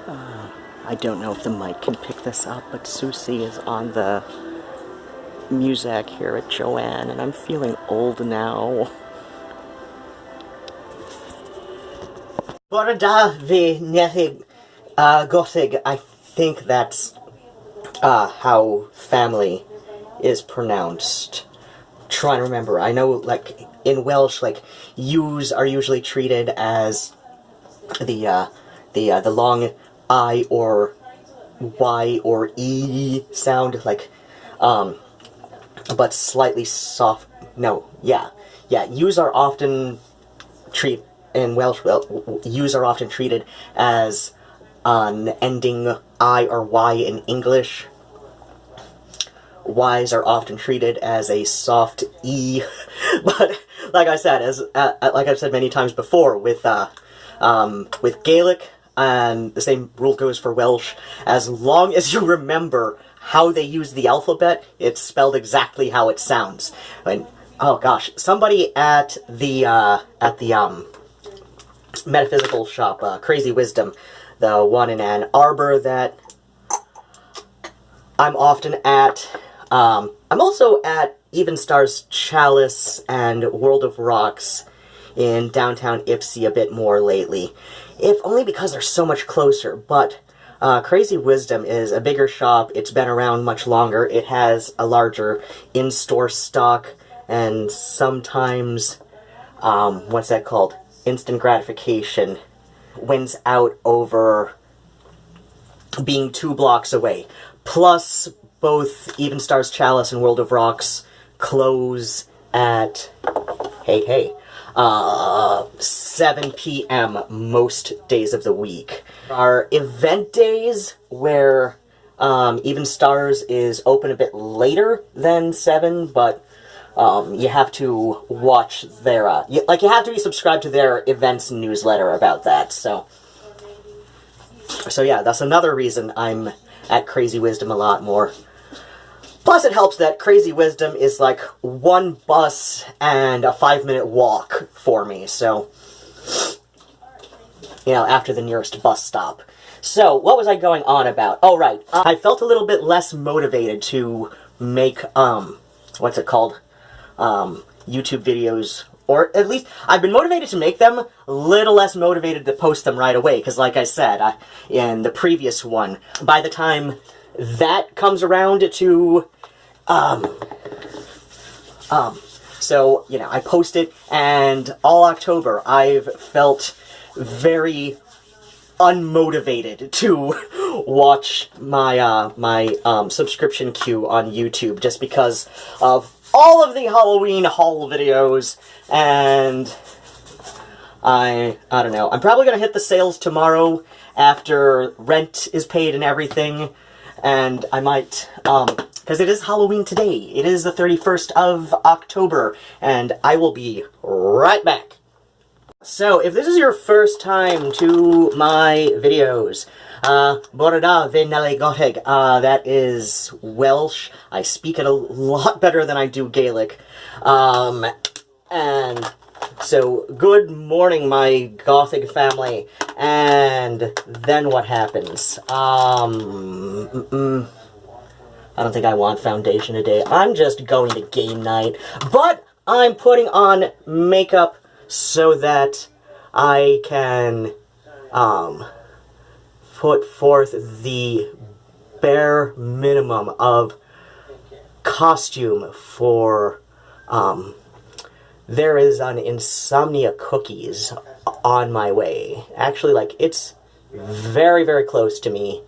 I don't know if the mic can pick this up, but Susie is on the music here at Joanne, and I'm feeling old now. Borda ve nethig gothig, I think that's how family is pronounced. Trying to remember. I know, like, in Welsh, like, U's are usually treated as the long I or Y or E sound, like, but slightly soft. No, yeah. U's are often in Welsh, U's are often treated as an ending I or Y in English. Y's are often treated as a soft E, but like I said, like I've said many times before, with Gaelic, and the same rule goes for Welsh, as long as you remember how they use the alphabet, it's spelled exactly how it sounds. And oh gosh, somebody at the metaphysical shop, Crazy Wisdom, the one in Ann Arbor that I'm often at. I'm also at Even Stars Chalice and World of Rocks in downtown Ipsy a bit more lately, if only because they're so much closer. But Crazy Wisdom is a bigger shop, it's been around much longer, it has a larger in-store stock, and sometimes, what's that called? Instant gratification wins out over being 2 blocks away. Plus, both Even Stars Chalice and World of Rocks close at, 7 p.m. most days of the week. There are event days where Even Stars is open a bit later than 7, but you have to watch their, you have to be subscribed to their events newsletter about that, so yeah, that's another reason I'm at Crazy Wisdom a lot more. Plus, it helps that Crazy Wisdom is like 1 bus and a 5-minute walk for me, so, you know, after the nearest bus stop. So, what was I going on about? Oh, right. I felt a little bit less motivated to make, what's it called? YouTube videos, or at least, I've been motivated to make them, a little less motivated to post them right away, because like I said, in the previous one, by the time that comes around to, so, you know, I post it, and all October, I've felt very unmotivated to watch my, subscription queue on YouTube, just because of all of the Halloween haul videos, and I don't know, I'm probably gonna hit the sales tomorrow after rent is paid and everything, and I might, because it is Halloween today. It is the 31st of October, and I will be right back. So, if this is your first time to my videos, Borda ve Gothig, that is Welsh. I speak it a lot better than I do Gaelic. And so, good morning, my Gothic family. And then what happens? I don't think I want foundation today. I'm just going to game night. But I'm putting on makeup so that I can, put forth the bare minimum of costume for, there is an insomnia cookies on my way. Actually, like, it's very, very close to me.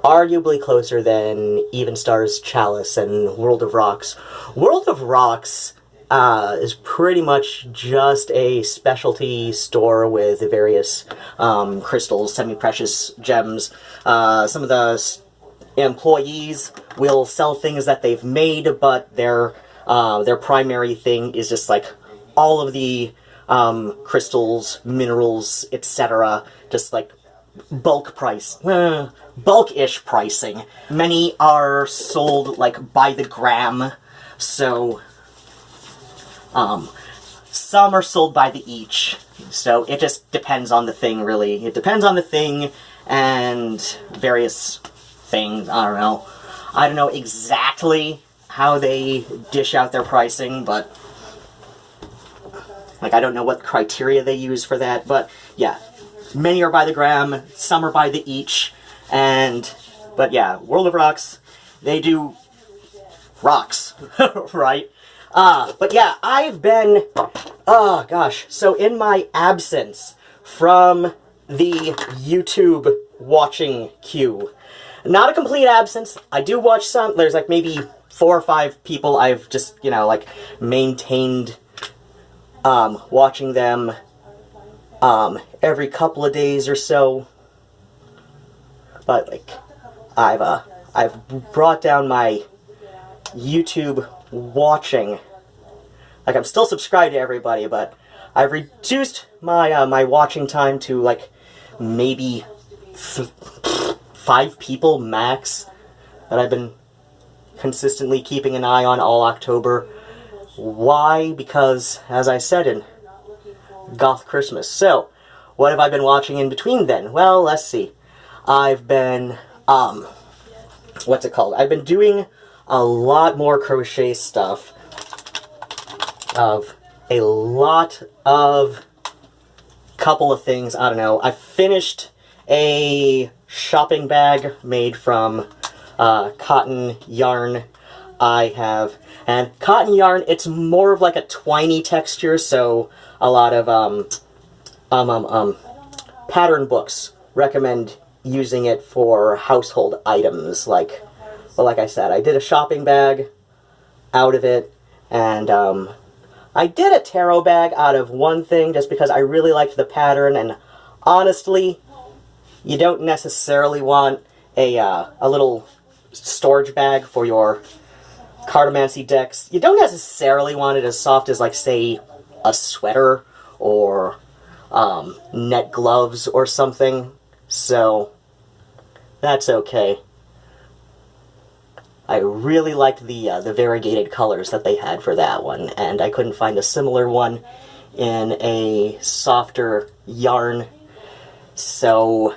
Arguably closer than Even Stars Chalice and World of Rocks. World of Rocks is pretty much just a specialty store with various crystals, semi-precious gems. Some of the employees will sell things that they've made, but their primary thing is just like all of the crystals, minerals, etc. Just like bulk price. Bulk-ish pricing. Many are sold like by the gram, so some are sold by the each, so it just depends on the thing, really. It depends on the thing and various things. I don't know exactly how they dish out their pricing, but like, I don't know what criteria they use for that, but yeah, many are by the gram, some are by the each, but yeah, World of Rocks, they do rocks, right? But yeah, I've been, oh gosh, so in my absence from the YouTube watching queue, not a complete absence, I do watch some, there's like maybe 4 or 5 people I've just, you know, like, maintained watching them every couple of days or so. But like, I've brought down my YouTube watching. Like, I'm still subscribed to everybody, but I've reduced my my watching time to like maybe 5 people max that I've been consistently keeping an eye on all October. Why? Because, as I said, in Goth Christmas. So, what have I been watching in between then? Well, let's see. I've been, what's it called? I've been doing a lot more crochet stuff. Of a lot of couple of things. I don't know. I finished a shopping bag made from cotton yarn. And cotton yarn, it's more of like a twiny texture, so a lot of pattern books recommend using it for household items. Like, well, like I said, I did a shopping bag out of it, and I did a tarot bag out of one thing just because I really liked the pattern, and honestly, you don't necessarily want a little storage bag for your cartomancy decks. You don't necessarily want it as soft as, like, say, a sweater or net gloves or something, so that's okay. I really liked the variegated colors that they had for that one, and I couldn't find a similar one in a softer yarn, so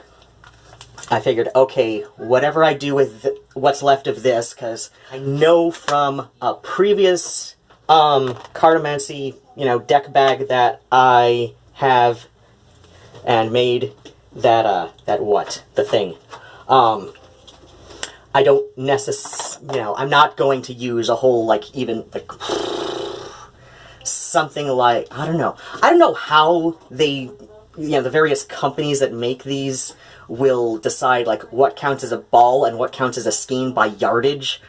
I figured, okay, whatever I do with what's left of this, because I know from a previous cartomancy, you know, deck bag that I have and made that the thing. I don't necessarily, you know, I'm not going to use a whole, like, even, like, something like, I don't know how they, you know, the various companies that make these will decide, like, what counts as a ball and what counts as a skein by yardage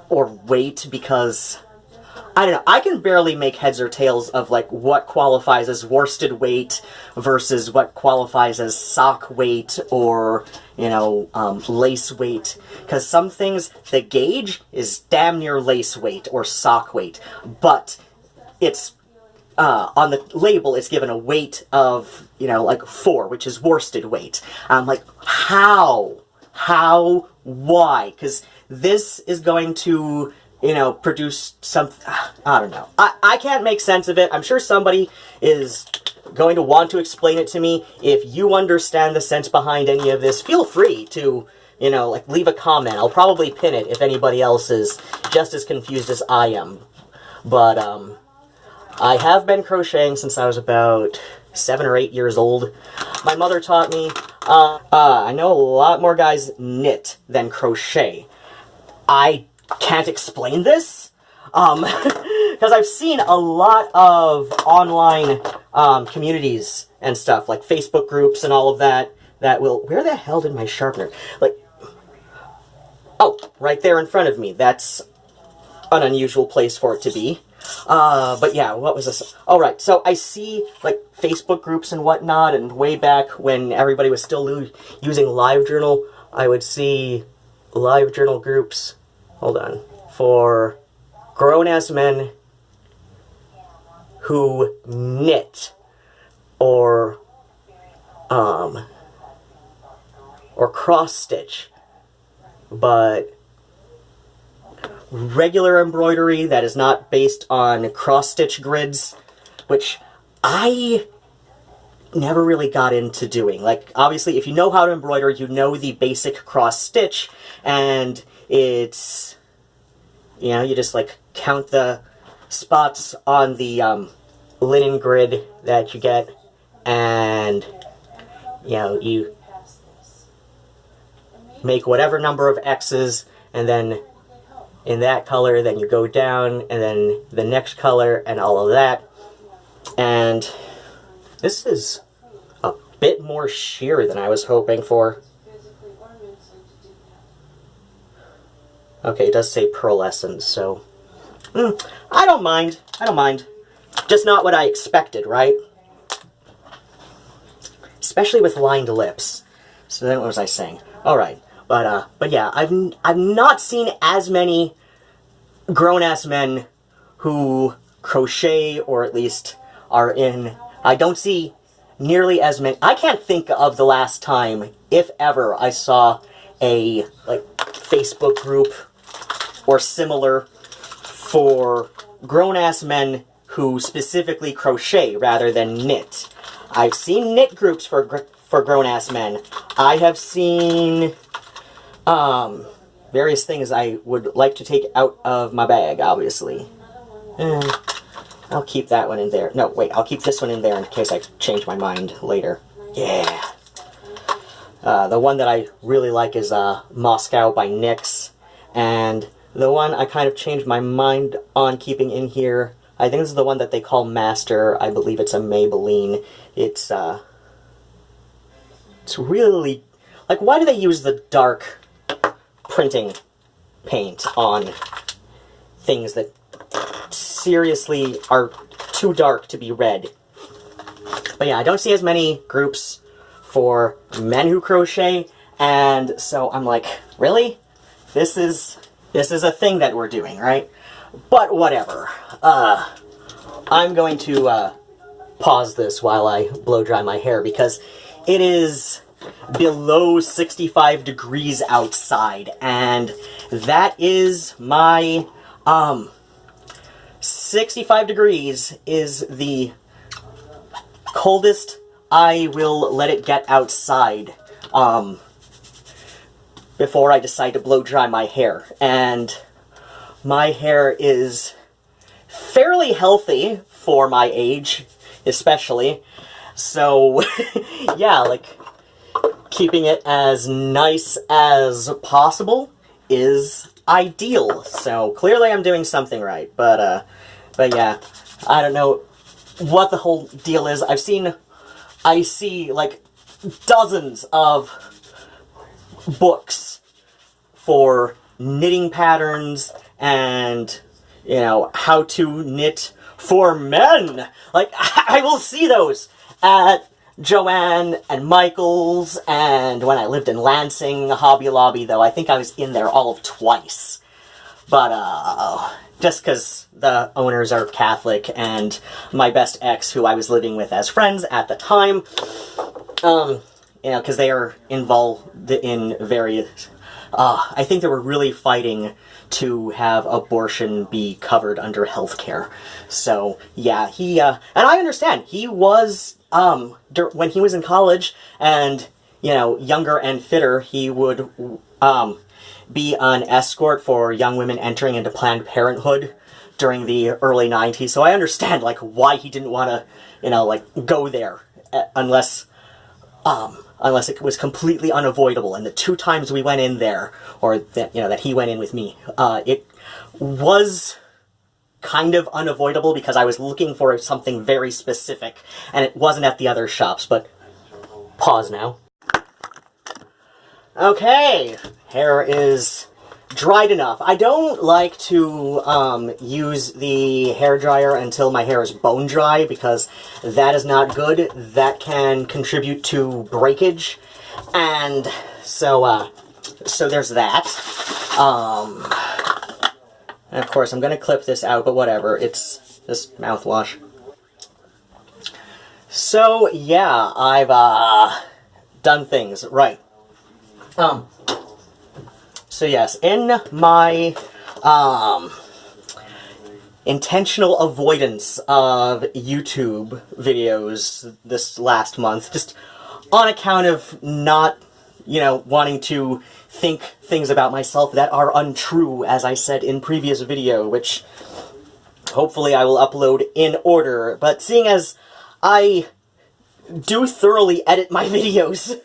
or weight, because I don't know, I can barely make heads or tails of, like, what qualifies as worsted weight versus what qualifies as sock weight or, you know, lace weight, because some things, the gauge is damn near lace weight or sock weight, but it's on the label, it's given a weight of, you know, like 4, which is worsted weight. I'm like, how? Why? Because this is going to, you know, produce some, I don't know. I can't make sense of it. I'm sure somebody is going to want to explain it to me. If you understand the sense behind any of this, feel free to, you know, like, leave a comment. I'll probably pin it if anybody else is just as confused as I am. But, I have been crocheting since I was about 7 or 8 years old. My mother taught me. I know a lot more guys knit than crochet. I can't explain this, because I've seen a lot of online communities and stuff, like Facebook groups and all of that, that will... Where the hell did my sharpener... Like... Oh, right there in front of me. That's an unusual place for it to be. But yeah, what was this? Oh, right, so I see, like, Facebook groups and whatnot, and way back when everybody was still using LiveJournal, I would see LiveJournal groups, hold on, for grown-ass men who knit, or cross-stitch, but regular embroidery that is not based on cross-stitch grids, which I never really got into doing. Like, obviously, if you know how to embroider, you know the basic cross stitch, and it's, you know, you just, like, count the spots on the linen grid that you get, and, you know, you make whatever number of X's, and then in that color, then you go down, and then the next color, and all of that. And this is a bit more sheer than I was hoping for. Okay, it does say pearlescent, so I don't mind. I don't mind. Just not what I expected, right? Especially with lined lips. So then what was I saying? All right. But yeah, I've not seen as many grown-ass men who crochet, or at least are in... I don't see nearly as many... I can't think of the last time, if ever, I saw a, like, Facebook group or similar for grown-ass men who specifically crochet rather than knit. I've seen knit groups for grown-ass men. I have seen... various things I would like to take out of my bag, obviously. I'll keep that one in there. No, wait, I'll keep this one in there in case I change my mind later. Yeah! The one that I really like is Moscow by NYX, and the one I kind of changed my mind on keeping in here, I think this is the one that they call Master. I believe it's a Maybelline. It's really... Like, why do they use the dark printing paint on things that seriously are too dark to be red? But yeah, I don't see as many groups for men who crochet, and so I'm like, really? This is a thing that we're doing, right? But whatever. I'm going to pause this while I blow dry my hair, because it is below 65 degrees outside, and that is my 65 degrees is the coldest I will let it get outside before I decide to blow dry my hair. And my hair is fairly healthy for my age, especially, so yeah, like, keeping it as nice as possible is ideal. So clearly I'm doing something right. But yeah, I don't know what the whole deal is. I see like dozens of books for knitting patterns and, you know, how to knit for men. Like, I will see those at Joanne and Michael's, and when I lived in Lansing, Hobby Lobby, though I think I was in there all of twice. But, just because the owners are Catholic, and my best ex, who I was living with as friends at the time, you know, because they are involved in various... I think they were really fighting to have abortion be covered under healthcare. So, yeah, he, and I understand, he was, when he was in college and, you know, younger and fitter, he would, be an escort for young women entering into Planned Parenthood during the early 90s. So I understand, like, why he didn't want to, you know, like, go there, unless it was completely unavoidable. And the 2 times we went in there, or that, you know, that he went in with me, it was kind of unavoidable because I was looking for something very specific, and it wasn't at the other shops. But pause now. Okay, hair is dried enough. I don't like to use the hairdryer until my hair is bone dry, because that is not good. That can contribute to breakage, and so there's that. And of course I'm gonna clip this out, but whatever, it's just mouthwash. So yeah, I've done things right. So yes, in my intentional avoidance of YouTube videos this last month, just on account of not, wanting to think things about myself that are untrue, as I said in previous video, which hopefully I will upload in order. But seeing as I do thoroughly edit my videos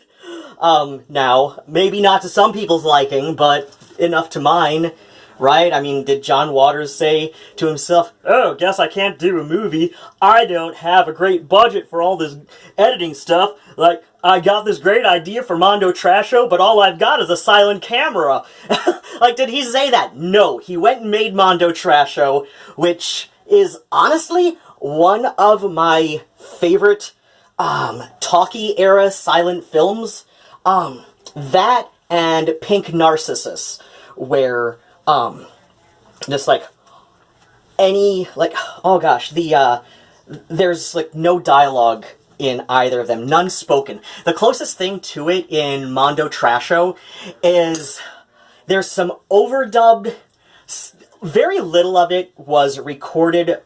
now, maybe not to some people's liking, but enough to mine, right? I mean, did John Waters say to himself, "Oh, guess I can't do a movie. I don't have a great budget for all this editing stuff. Like, I got this great idea for Mondo Trasho, but all I've got is a silent camera." Like, did he say that? No, he went and made Mondo Trasho, which is honestly one of my favorite talkie-era silent films. That and Pink Narcissus, where just like any, like, oh gosh, there's like no dialogue in either of them, none spoken. The closest thing to it in Mondo Trasho is there's some overdubbed, very little of it was recorded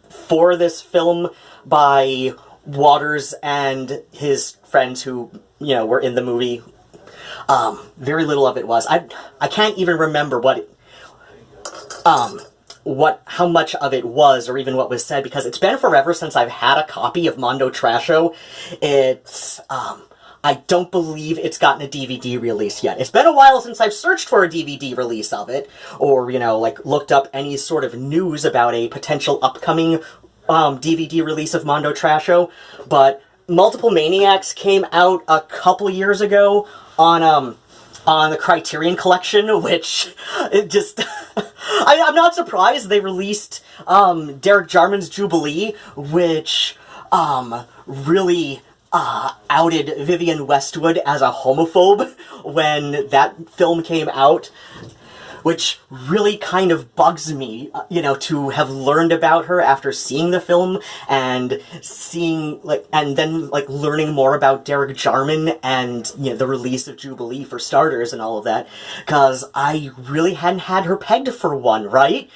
for this film by Waters and his friends who, were in the movie. Very little of it was. I can't even remember how much of it was, or even what was said, because it's been forever since I've had a copy of Mondo Trasho. It's, I don't believe it's gotten a DVD release yet. It's been a while since I've searched for a DVD release of it, or, like, looked up any sort of news about a potential upcoming, DVD release of Mondo Trasho, but Multiple Maniacs came out a couple years ago on the Criterion Collection, which, it just, I'm not surprised they released, Derek Jarman's Jubilee, which, really, outed Vivienne Westwood as a homophobe when that film came out, which really kind of bugs me, to have learned about her after seeing the film and and then learning more about Derek Jarman and, the release of Jubilee for starters and all of that, because I really hadn't had her pegged for one, right?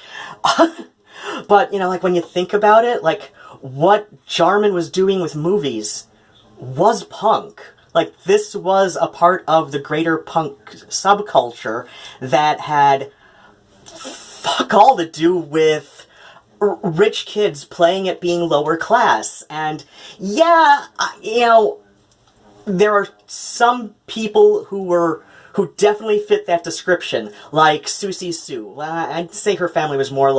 But, when you think about it, what Jarman was doing with movies was punk. This was a part of the greater punk subculture that had fuck all to do with rich kids playing at being lower class. And, yeah, there are some people who definitely fit that description, like Susie Sue. I'd say her family was more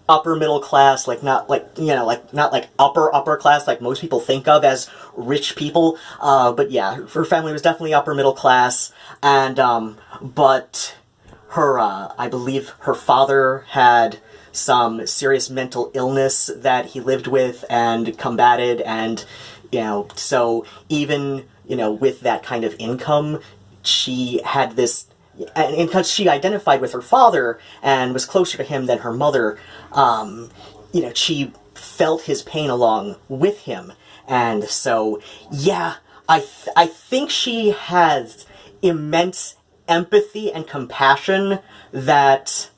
upper middle class, not upper class like most people think of as rich people, but yeah, her family was definitely upper middle class, and, but her, I believe her father had some serious mental illness that he lived with and combated, and, so even, with that kind of income, she had this, and because she identified with her father and was closer to him than her mother, she felt his pain along with him. And so, yeah, I think she has immense empathy and compassion that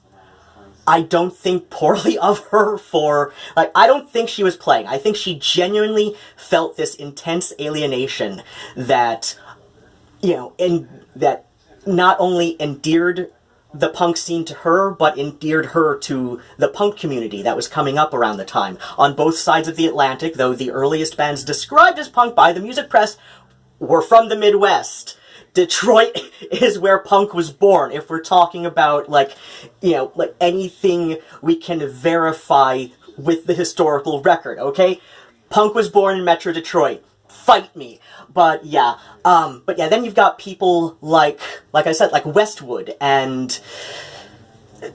I don't think poorly of her for, I don't think she was playing. I think she genuinely felt this intense alienation that, that not only endeared the punk scene to her, but endeared her to the punk community that was coming up around the time. On both sides of the Atlantic, though the earliest bands described as punk by the music press were from the Midwest. Detroit is where punk was born, if we're talking about, anything we can verify with the historical record, okay? Punk was born in Metro Detroit. Fight me. But yeah, then you've got people like I said, like Westwood, and I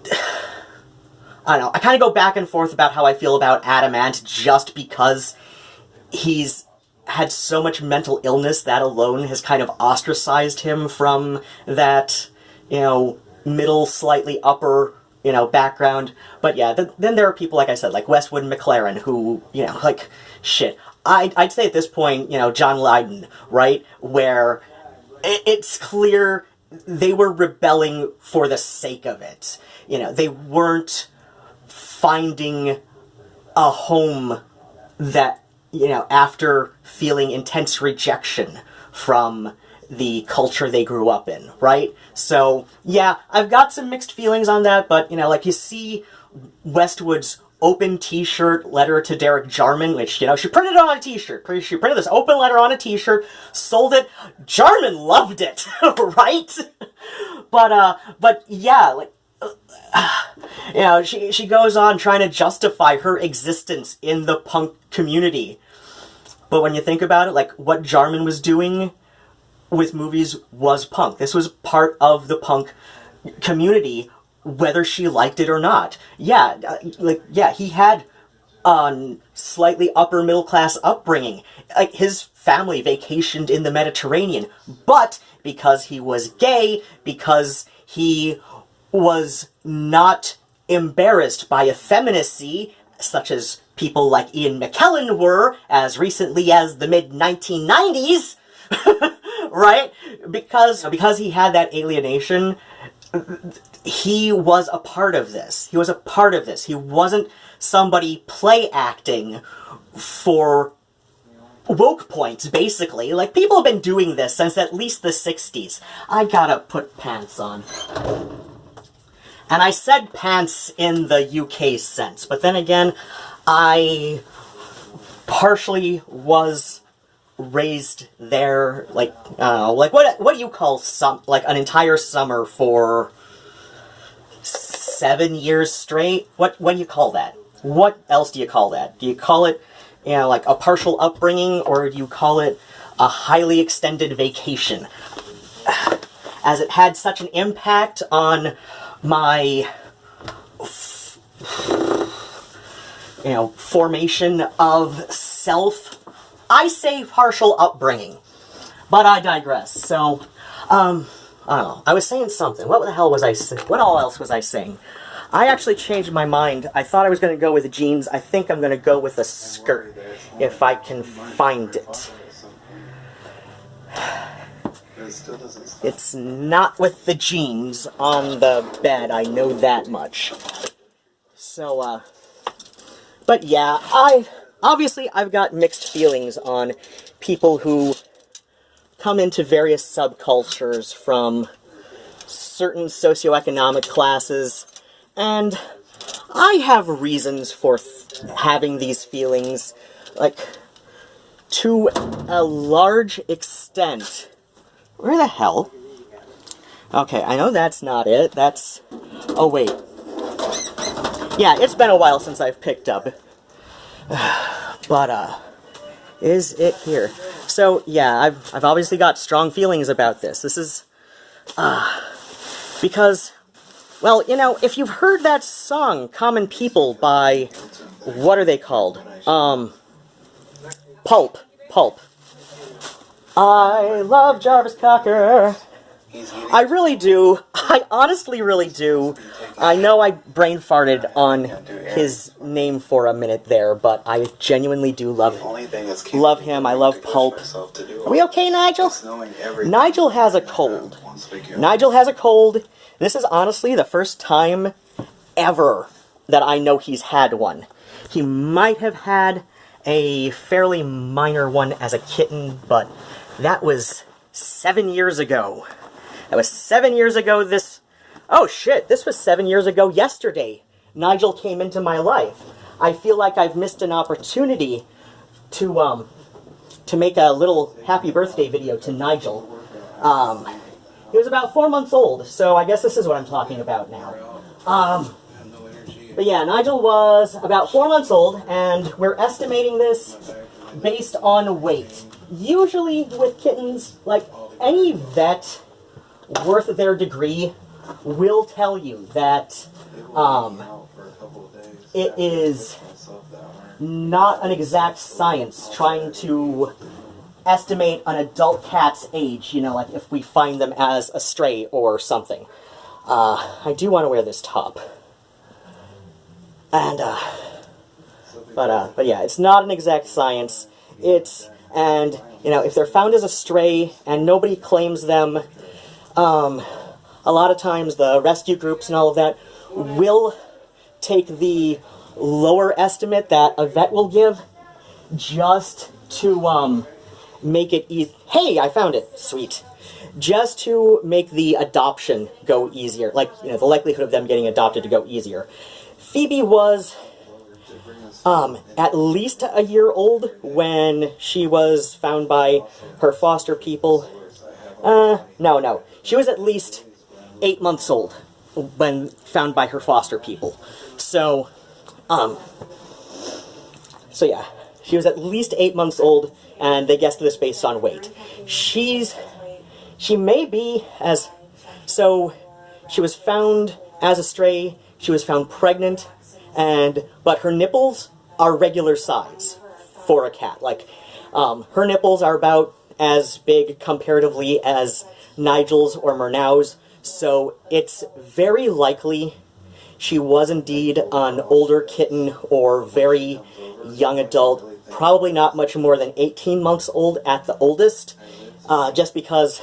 don't know, I kind of go back and forth about how I feel about Adam Ant just because he's had so much mental illness that alone has kind of ostracized him from that, middle, slightly upper, background. But yeah, then there are people, like I said, like Westwood and McLaren, who, shit. I'd say at this point, John Lydon, right, where it's clear they were rebelling for the sake of it. They weren't finding a home that, you know, after feeling intense rejection from the culture they grew up in, right? So, yeah, I've got some mixed feelings on that, but, you know, like, you see Westwood's open t-shirt letter to Derek Jarman, which, you know, she printed it on a t-shirt. She printed this open letter on a t-shirt, sold it. Jarman loved it, right? But yeah, like, you know, she goes on trying to justify her existence in the punk community. But when you think about it, like, what Jarman was doing with movies was punk. This was part of the punk community, whether she liked it or not. Yeah, he had a slightly upper middle class upbringing. Like, his family vacationed in the Mediterranean, but because he was gay, because he was not embarrassed by effeminacy, such as people like Ian McKellen were, as recently as the mid-1990s, right? Because he had that alienation, he was a part of this. He was a part of this. He wasn't somebody play acting for woke points, basically. Like, people have been doing this since at least the 60s. I gotta put pants on. And I said pants in the UK sense, but then again, I partially was raised there, like, like, what do you call like, an entire summer for 7 years straight? What do you call that? What else do you call that? Do you call it, you know, like, a partial upbringing, or do you call it a highly extended vacation? As it had such an impact on my, you know, formation of self, I say partial upbringing. But I digress. So, I don't know. I was saying something. What the hell was I saying? What all else was I saying? I actually changed my mind. I thought I was going to go with jeans. I think I'm going to go with a skirt, if I can find it. It's not with the jeans on the bed, I know that much. So, but yeah, I've got mixed feelings on people who come into various subcultures from certain socioeconomic classes, and I have reasons for having these feelings, like, to a large extent. Where the hell? Okay, I know that's not it. That's... Oh, wait. Yeah, it's been a while since I've picked up. But, is it here? So, yeah, I've obviously got strong feelings about this. This is, because, well, you know, if you've heard that song, Common People, by, what are they called? Pulp. I love Jarvis Cocker. I really do. I honestly really do. I know I brain farted on his name for a minute there, but I genuinely do love him. I love Pulp. Are we okay, Nigel? Nigel has a cold. Nigel has a cold. This is honestly the first time ever that I know he's had one. He might have had a fairly minor one as a kitten, but that was 7 years ago. That was 7 years ago this... Oh shit, this was 7 years ago yesterday. Nigel came into my life. I feel like I've missed an opportunity to make a little happy birthday video to Nigel. He was about 4 months old, so I guess this is what I'm talking about now. But yeah, Nigel was about 4 months old, and we're estimating this based on weight. Usually with kittens, like, any vet worth their degree will tell you that it is not an exact science trying to estimate an adult cat's age, you know, like if we find them as a stray or something. I do want to wear this top. And, but yeah, it's not an exact science. And, you know, if they're found as a stray and nobody claims them, a lot of times the rescue groups and all of that will take the lower estimate that a vet will give just to make it easy. Hey, I found it. Sweet. Just to make the adoption go easier, like, you know, the likelihood of them getting adopted to go easier. Phoebe was at least a year old when she was found by her foster people. No. She was at least 8 months old when found by her foster people. So yeah. She was at least 8 months old, and they guessed this based on weight. She may be as... So, she was found as a stray, she was found pregnant, but her nipples are regular size for a cat. Like, her nipples are about as big comparatively as Nigel's or Murnau's, so it's very likely she was indeed an older kitten or very young adult, probably not much more than 18 months old at the oldest, just because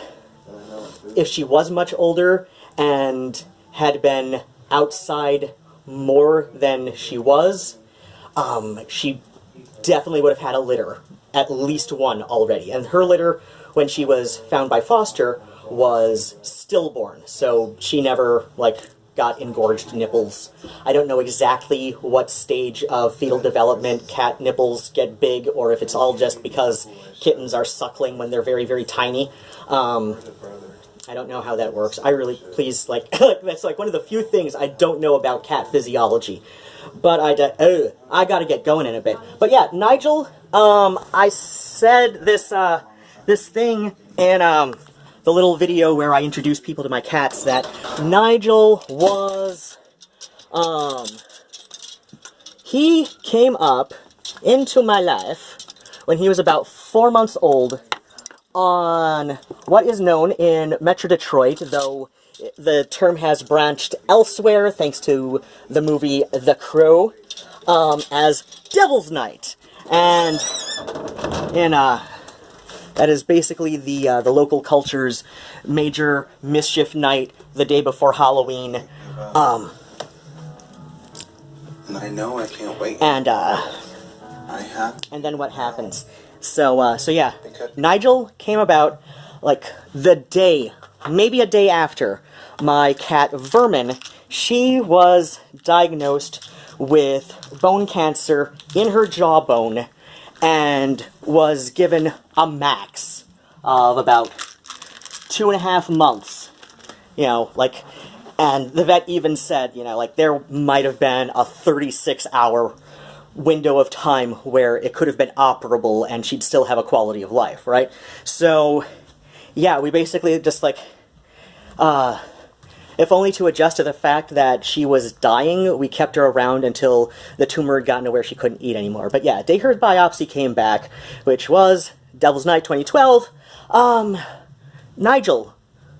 if she was much older and had been outside more than she was, she definitely would have had a litter, at least one already. And her litter, when she was found by foster, was stillborn, so she never, like, got engorged nipples. I don't know exactly what stage of fetal development cat nipples get big, or if it's all just because kittens are suckling when they're very, very tiny. I don't know how that works. I really, please, like, that's like one of the few things I don't know about cat physiology. But I gotta get going in a bit. But yeah, Nigel, I said this, this thing in, the little video where I introduce people to my cats, that Nigel was, he came up into my life when he was about 4 months old on what is known in Metro Detroit, though the term has branched elsewhere thanks to the movie The Crow, as Devil's Night. And in, that is basically the local culture's major mischief night the day before Halloween. I know, I can't wait. And then what happens? So yeah, Nigel came about, like, the day, maybe a day after, my cat Vermin. She was diagnosed with bone cancer in her jawbone, and was given a max of about 2.5 months. You know, like, and the vet even said, you know, like, there might have been a 36-hour window of time where it could have been operable and she'd still have a quality of life, right? So, yeah, we basically just, like, if only to adjust to the fact that she was dying, we kept her around until the tumor had gotten to where she couldn't eat anymore. But yeah, day her biopsy came back, which was Devil's Night 2012. Nigel,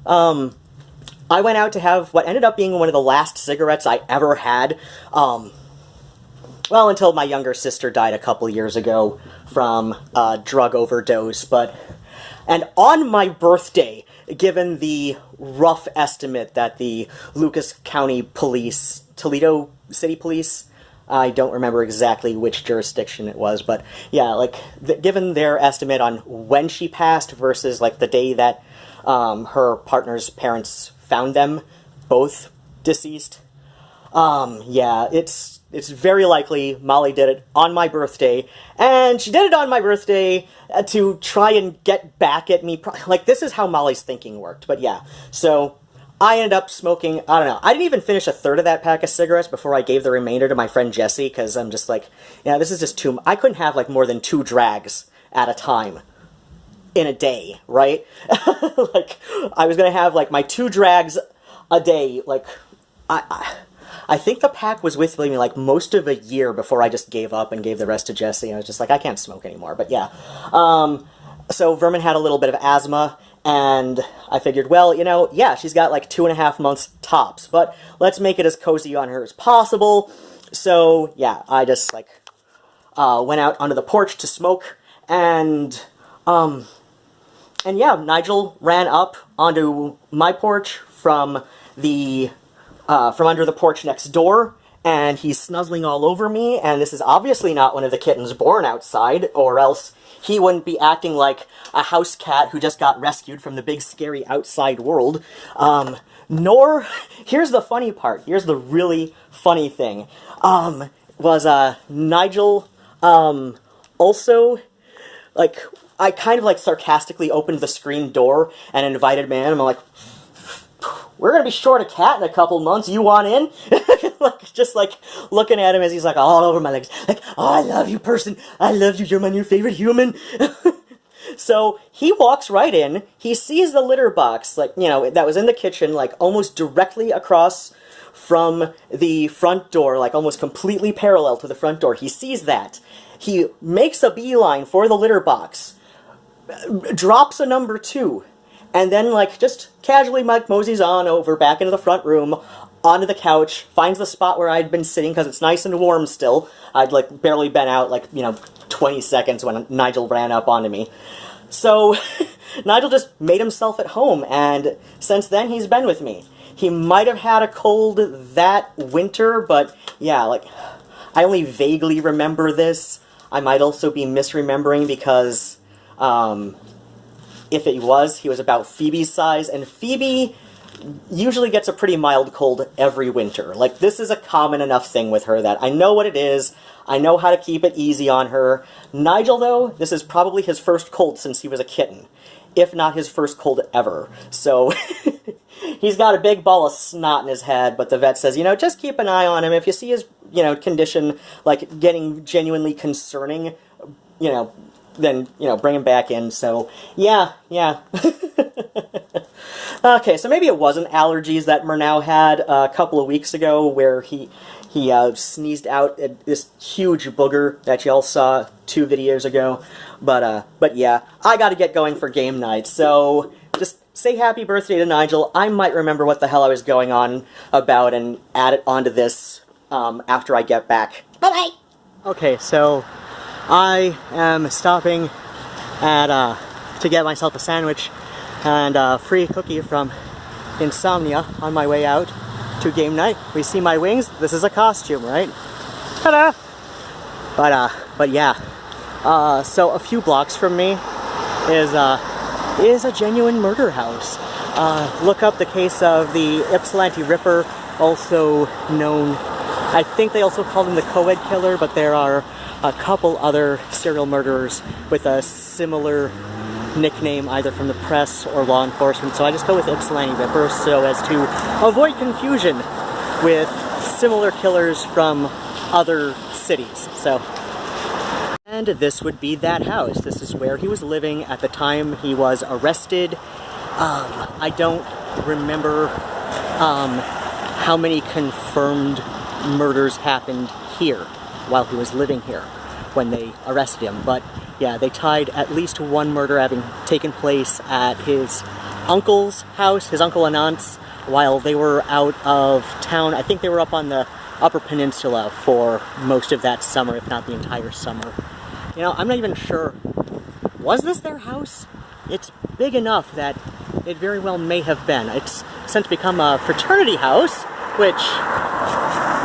I went out to have what ended up being one of the last cigarettes I ever had, well, until my younger sister died a couple years ago from a drug overdose, and on my birthday, given the rough estimate that the Lucas County Police, Toledo City Police, I don't remember exactly which jurisdiction it was, but yeah, like, given their estimate on when she passed versus, like, the day that her partner's parents found them, both deceased, yeah, it's very likely Molly did it on my birthday, and she did it on my birthday to try and get back at me. Like, this is how Molly's thinking worked, but yeah. So, I ended up smoking, I don't know, I didn't even finish a third of that pack of cigarettes before I gave the remainder to my friend Jesse, because I'm just like, yeah, this is just too, I couldn't have, like, more than 2 drags at a time in a day, right? Like, I was gonna have, like, my 2 drags a day, like, I think the pack was with me, like, most of a year before I just gave up and gave the rest to Jesse. I was just like, I can't smoke anymore, but yeah. So Vermin had a little bit of asthma, and I figured, well, you know, yeah, she's got like 2.5 months tops, but let's make it as cozy on her as possible. So, yeah, I just, like, went out onto the porch to smoke, and yeah, Nigel ran up onto my porch from under the porch next door, and he's snuzzling all over me, and this is obviously not one of the kittens born outside, or else he wouldn't be acting like a house cat who just got rescued from the big scary outside world. Nor, here's the funny part, here's the really funny thing, was Nigel, also, like, I kind of, like, sarcastically opened the screen door and invited me in, and I'm like, we're gonna be short a cat in a couple months, you want in? Like, just, like, looking at him as he's, like, all over my legs, like, oh, I love you, person, I love you, you're my new favorite human. So, he walks right in, he sees the litter box, like, you know, that was in the kitchen, like, almost directly across from the front door, like, almost completely parallel to the front door. He sees that. He makes a beeline for the litter box, drops a number 2, and then, like, just casually moseys on over back into the front room, onto the couch, finds the spot where I'd been sitting, because it's nice and warm still. I'd, like, barely been out, like, you know, 20 seconds when Nigel ran up onto me. So, Nigel just made himself at home, and since then he's been with me. He might have had a cold that winter, but yeah, like, I only vaguely remember this. I might also be misremembering because, if he was about Phoebe's size, and Phoebe usually gets a pretty mild cold every winter. Like, this is a common enough thing with her that I know what it is, I know how to keep it easy on her. Nigel, though, this is probably his first cold since he was a kitten, if not his first cold ever. So, he's got a big ball of snot in his head, but the vet says, you know, just keep an eye on him. If you see his, you know, condition, like, getting genuinely concerning, you know, then, you know, bring him back in. So, yeah. Okay, so maybe it wasn't allergies that Murnau had a couple of weeks ago, where he sneezed out this huge booger that y'all saw 2 videos ago. But yeah, I gotta get going for game night, so just say happy birthday to Nigel. I might remember what the hell I was going on about and add it onto this after I get back. Bye-bye! Okay, so I am stopping at to get myself a sandwich and a free cookie from Insomnia on my way out to game night. We see my wings. This is a costume, right? Ta-da! But yeah. So a few blocks from me is a genuine murder house. Look up the case of the Ypsilanti Ripper, also known, I think they also call him the co-ed killer, but there are a couple other serial murderers with a similar nickname either from the press or law enforcement, so I just go with Ypsilanti Ripper so as to avoid confusion with similar killers from other cities. So, and this would be that house. This is where he was living at the time he was arrested. I don't remember how many confirmed murders happened here while he was living here when they arrested him, but yeah, they tied at least one murder having taken place at his uncle's house, his uncle and aunt's, while they were out of town. I think they were up on the Upper Peninsula for most of that summer, if not the entire summer. You know, I'm not even sure, was this their house? It's big enough that it very well may have been. It's since become a fraternity house, which,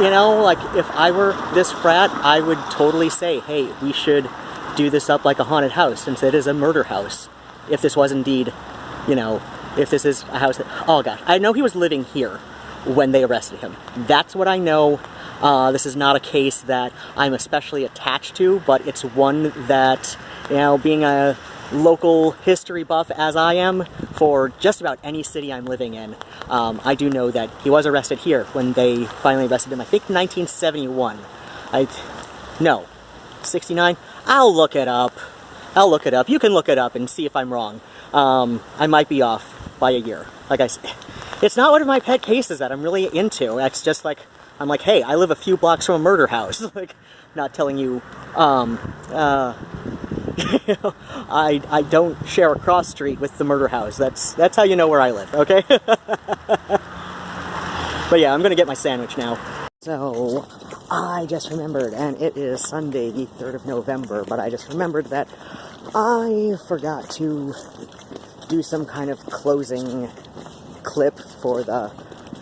you know, like, if I were this frat, I would totally say, hey, we should do this up like a haunted house, since it is a murder house. If this was indeed, you know, if this is a house that, oh gosh, I know he was living here when they arrested him. That's what I know. This is not a case that I'm especially attached to, but it's one that, you know, being a local history buff as I am for just about any city I'm living in, I do know that he was arrested here when they finally arrested him. I think 1971. No, 69? I'll look it up. You can look it up and see if I'm wrong. I might be off by a year. Like I said, it's not one of my pet cases that I'm really into. It's just like, I'm like, hey, I live a few blocks from a murder house. Like, not telling you, I don't share a cross street with the murder house. That's how you know where I live, okay? But yeah, I'm gonna get my sandwich now. So, I just remembered, and it is Sunday, the 3rd of November, but I just remembered that I forgot to do some kind of closing clip for the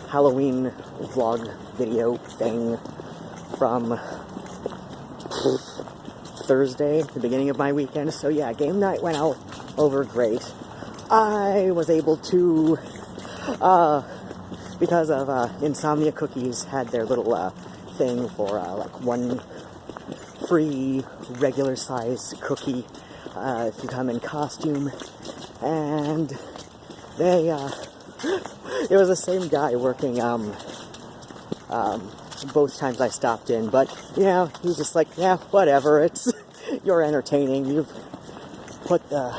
Halloween vlog video thing. from Thursday, the beginning of my weekend. So yeah, game night went over great. I was able to, because of Insomnia Cookies had their little thing for like one free regular size cookie if you come in costume, and they it was the same guy working both times I stopped in, but you know, he's just like, yeah, whatever, it's you're entertaining, you've put the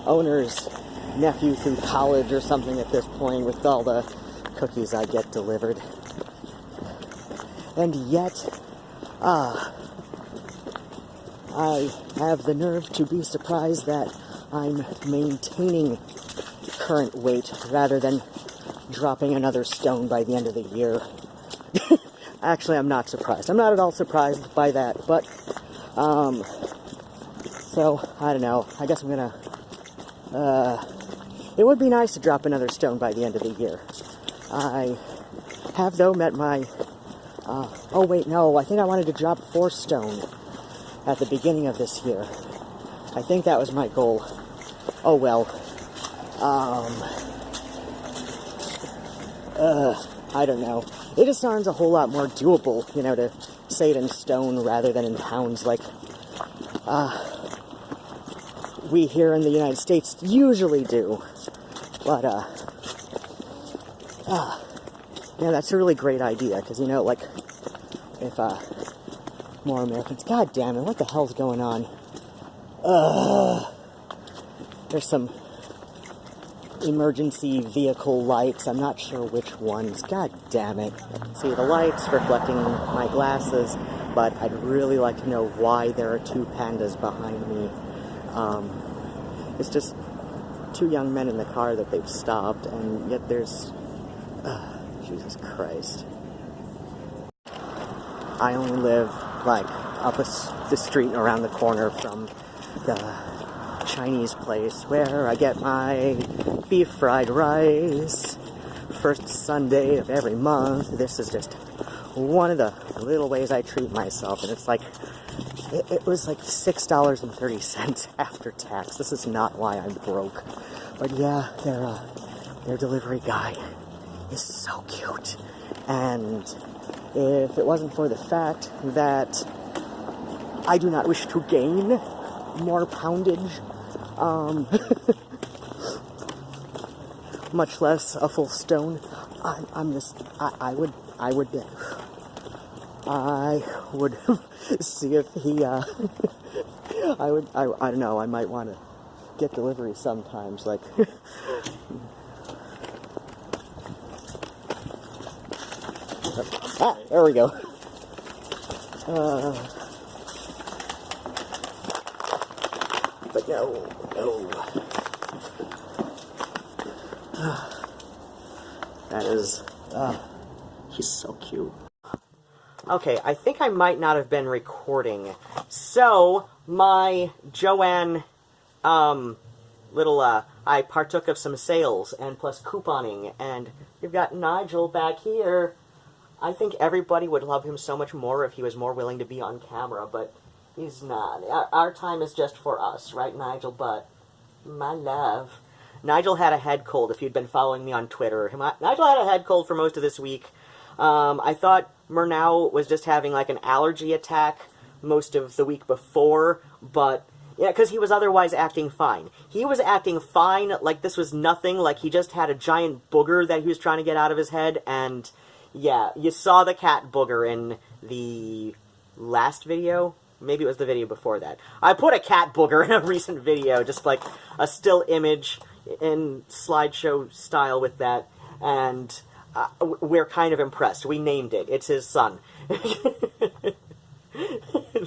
owner's nephew through college or something at this point with all the cookies I get delivered. And yet, I have the nerve to be surprised that I'm maintaining current weight rather than dropping another stone by the end of the year. Actually, I'm not surprised. I'm not at all surprised by that, but, so, I don't know. I guess I'm gonna, it would be nice to drop another stone by the end of the year. I have, though, met my, oh wait, no, I think I wanted to drop 4 stone at the beginning of this year. I think that was my goal. Oh well. I don't know. It just sounds a whole lot more doable, you know, to say it in stone rather than in pounds, like, we here in the United States usually do. But, yeah, that's a really great idea, because, you know, like, if, more Americans... God damn it, what the hell's going on? There's some emergency vehicle lights. I'm not sure which ones. God damn it. See, the lights reflecting my glasses, but I'd really like to know why there are 2 pandas behind me. It's just 2 young men in the car that they've stopped, and yet there's... Jesus Christ. I only live, like, up the street and around the corner from the Chinese place where I get my beef fried rice first Sunday of every month. This is just one of the little ways I treat myself, and it's like, it was like $6.30 after tax. This is not why I'm broke. But yeah, their delivery guy is so cute. And if it wasn't for the fact that I do not wish to gain more poundage, much less a full stone, I would see if he, I don't know, I might want to get delivery sometimes, like, there we go. But no. That is, he's so cute. Okay, I think I might not have been recording. So, my Joanne, I partook of some sales, and plus couponing, and we've got Nigel back here. I think everybody would love him so much more if he was more willing to be on camera, but he's not. Our time is just for us, right, Nigel? But, my love. Nigel had a head cold, if you'd been following me on Twitter. Nigel had a head cold for most of this week. I thought Murnau was just having, like, an allergy attack most of the week before, but, yeah, because he was otherwise acting fine. He was acting fine, like this was nothing, like he just had a giant booger that he was trying to get out of his head, and, yeah, you saw the cat booger in the last video? Maybe it was the video before that. I put a cat booger in a recent video, just like a still image in slideshow style with that, and we're kind of impressed. We named it. It's his son.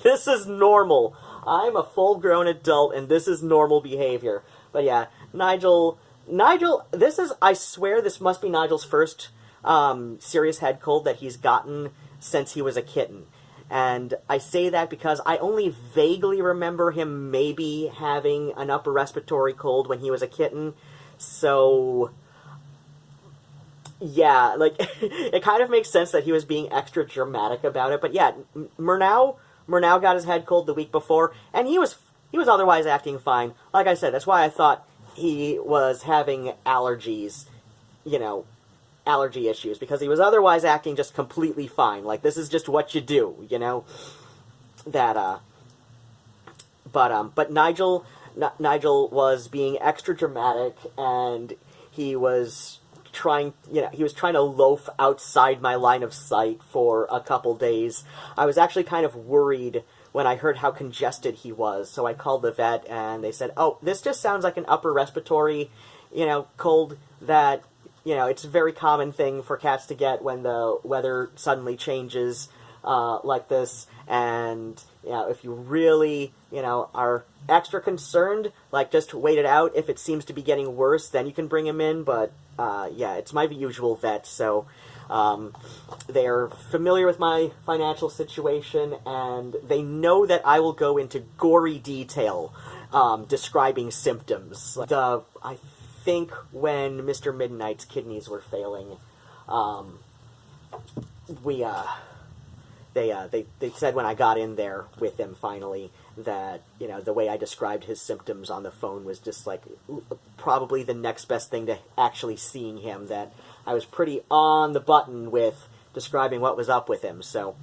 This is normal. I'm a full-grown adult, and this is normal behavior. But yeah, Nigel, this is, I swear this must be Nigel's first serious head cold that he's gotten since he was a kitten. And I say that because I only vaguely remember him maybe having an upper respiratory cold when he was a kitten. So, Yeah, like, it kind of makes sense that he was being extra dramatic about it, but yeah, Murnau got his head cold the week before, and he was otherwise acting fine. Like I said, that's why I thought he was having allergies, allergy issues, because he was otherwise acting just completely fine. Like, this is just what you do, that, but Nigel was being extra dramatic, and he was trying to loaf outside my line of sight for a couple days. I was actually kind of worried when I heard how congested he was, so I called the vet, and they said, oh, this just sounds like an upper respiratory, cold that, it's a very common thing for cats to get when the weather suddenly changes like this, and, if you really, are extra concerned, like, just wait it out. If it seems to be getting worse, then you can bring him in, but it's my usual vet, so they're familiar with my financial situation, and they know that I will go into gory detail describing symptoms. I think when Mr. Midnight's kidneys were failing, they said when I got in there with him finally that, the way I described his symptoms on the phone was just, like, probably the next best thing to actually seeing him, that I was pretty on the button with describing what was up with him, so,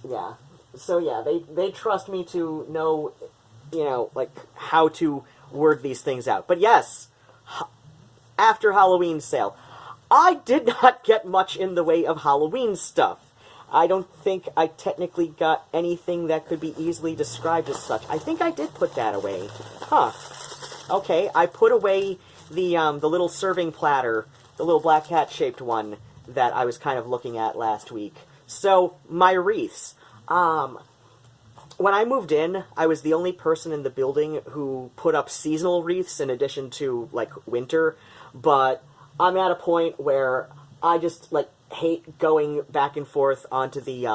yeah. So, yeah, they trust me to know, like, how to word these things out. But yes, after Halloween sale, I did not get much in the way of Halloween stuff. I don't think I technically got anything that could be easily described as such. I think I did put that away. Huh. Okay, I put away the little serving platter, the little black cat-shaped one that I was kind of looking at last week. So, my wreaths. When I moved in, I was the only person in the building who put up seasonal wreaths in addition to, like, winter, but I'm at a point where I just, like, hate going back and forth onto the,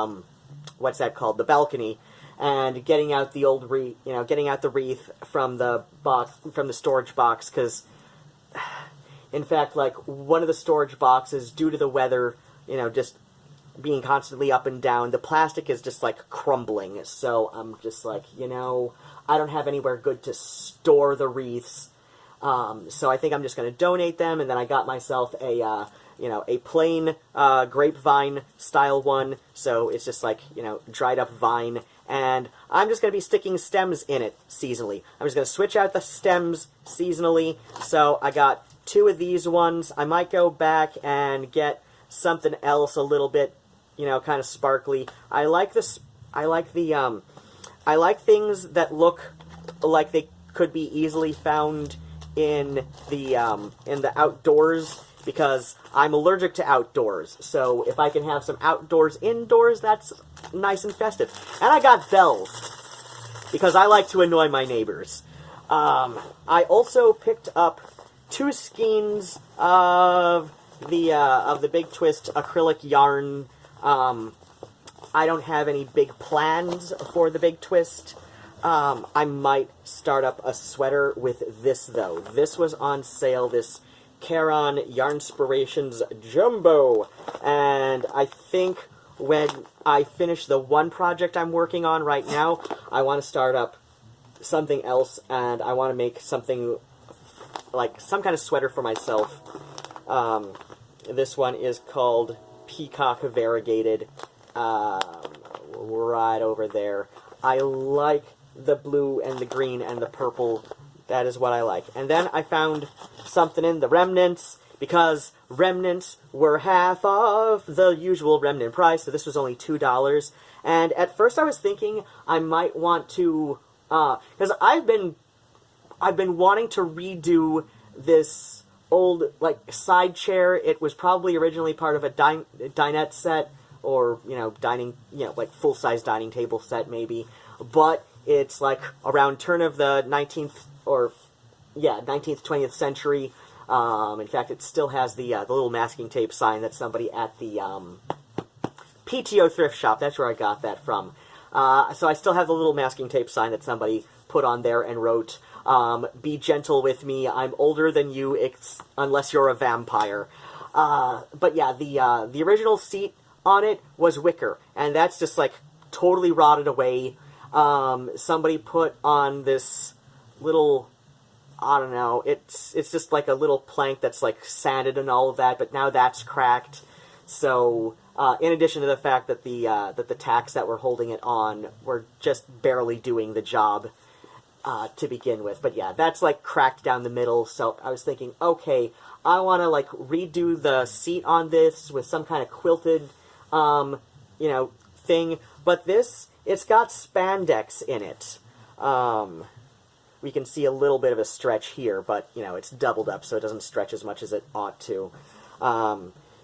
what's that called, the balcony, and getting out the old wreath, getting out the wreath from the box, from the storage box, because, in fact, like, one of the storage boxes, due to the weather, just being constantly up and down, the plastic is just, like, crumbling, so I'm just like, I don't have anywhere good to store the wreaths, so I think I'm just going to donate them, and then I got myself a plain grapevine style one, so it's just like, dried up vine, and I'm just going to be sticking stems in it seasonally. I'm just going to switch out the stems seasonally, so I got 2 of these ones. I might go back and get something else a little bit, kind of sparkly. I like things that look like they could be easily found in the outdoors, because I'm allergic to outdoors, so if I can have some outdoors indoors, that's nice and festive. And I got bells, because I like to annoy my neighbors. I also picked up 2 skeins of the Big Twist acrylic yarn. I don't have any big plans for the Big Twist. I might start up a sweater with this, though. This was on sale, this Caron Yarnspirations Jumbo, and I think when I finish the one project I'm working on right now, I want to start up something else, and I want to make something like some kind of sweater for myself. This one is called Peacock Variegated, right over there. I like the blue and the green and the purple. That is what I like. And then I found something in the remnants, because remnants were half of the usual remnant price, so this was only $2. And at first I was thinking I might want to, because I've been wanting to redo this old, like, side chair. It was probably originally part of a dinette set, or, dining, like, full-size dining table set, maybe. But it's, like, around turn of the 19th, 20th century. In fact, it still has the little masking tape sign that somebody at the PTO thrift shop, that's where I got that from. So I still have the little masking tape sign that somebody put on there and wrote, "Be gentle with me, I'm older than you, unless you're a vampire." But yeah, the original seat on it was wicker, and that's just like totally rotted away. Somebody put on this little, I don't know, it's just like a little plank that's like sanded and all of that, but now that's cracked. So in addition to the fact that the tacks that were holding it on were just barely doing the job to begin with. But yeah, that's like cracked down the middle. So I was thinking, okay, I want to like redo the seat on this with some kind of quilted, thing. But this, it's got spandex in it. We can see a little bit of a stretch here, but, it's doubled up, so it doesn't stretch as much as it ought to.